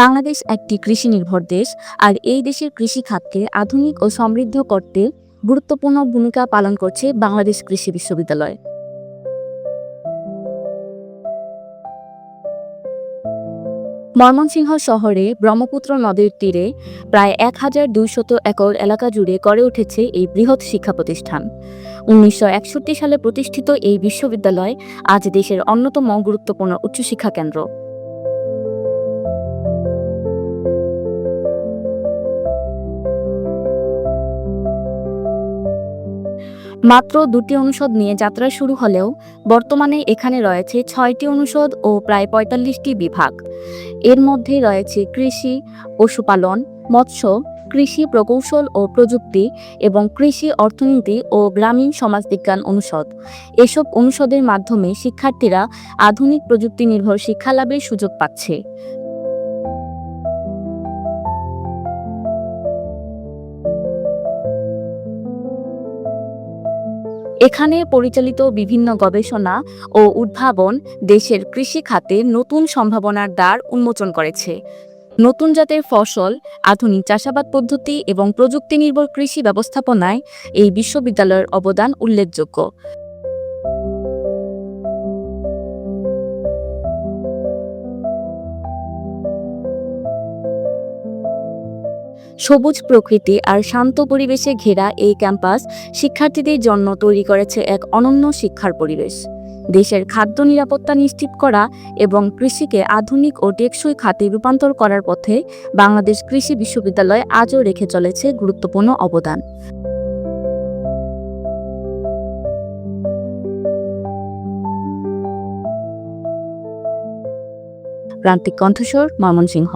বাংলাদেশ একটি কৃষি নির্ভর দেশ, আর এই দেশের কৃষি খাতকে আধুনিক ও সমৃদ্ধ করতে গুরুত্বপূর্ণ ভূমিকা পালন করছে বাংলাদেশ কৃষি বিশ্ববিদ্যালয়। ময়মনসিংহ শহরে ব্রহ্মপুত্র নদীর তীরে প্রায় ১,২০০ একর এলাকা জুড়ে গড়ে উঠেছে এই বৃহৎ শিক্ষা প্রতিষ্ঠান। ১৯৬১ সালে প্রতিষ্ঠিত এই বিশ্ববিদ্যালয় আজ দেশের অন্যতম গুরুত্বপূর্ণ উচ্চশিক্ষা কেন্দ্র। মাত্র ২টি অনুষদ নিয়ে যাত্রা শুরু হলেও বর্তমানে এখানে রয়েছে ৬টি অনুষদ ও প্রায় ৪৫টি বিভাগ। এর মধ্যে রয়েছে কৃষি, পশুপালন, মৎস্য, কৃষি প্রকৌশল ও প্রযুক্তি এবং কৃষি অর্থনীতি ও গ্রামীণ সমাজবিজ্ঞান অনুষদ। এসব অনুষদের মাধ্যমে শিক্ষার্থীরা আধুনিক প্রযুক্তি নির্ভর শিক্ষা লাভের সুযোগ পাচ্ছে। এখানে পরিচালিত বিভিন্ন গবেষণা ও উদ্ভাবন দেশের কৃষি খাতে নতুন সম্ভাবনার দ্বার উন্মোচন করেছে। নতুন জাতের ফসল, আধুনিক চাষাবাদ পদ্ধতি এবং প্রযুক্তি নির্ভর কৃষি ব্যবস্থাপনায় এই বিশ্ববিদ্যালয়ের অবদান উল্লেখযোগ্য। সবুজ প্রকৃতি আর শান্ত পরিবেশে ঘেরা এই ক্যাম্পাস শিক্ষার্থীদের জন্য তৈরি করেছে এক অনন্য শিক্ষার পরিবেশ। দেশের খাদ্য নিরাপত্তা নিশ্চিত করা এবং কৃষিকে আধুনিক ও টেকসই খাতে রূপান্তর করার পথে বাংলাদেশ কৃষি বিশ্ববিদ্যালয় আজও রেখে চলেছে গুরুত্বপূর্ণ অবদান। প্রান্তিক কণ্ঠস্বর, ময়মনসিংহ।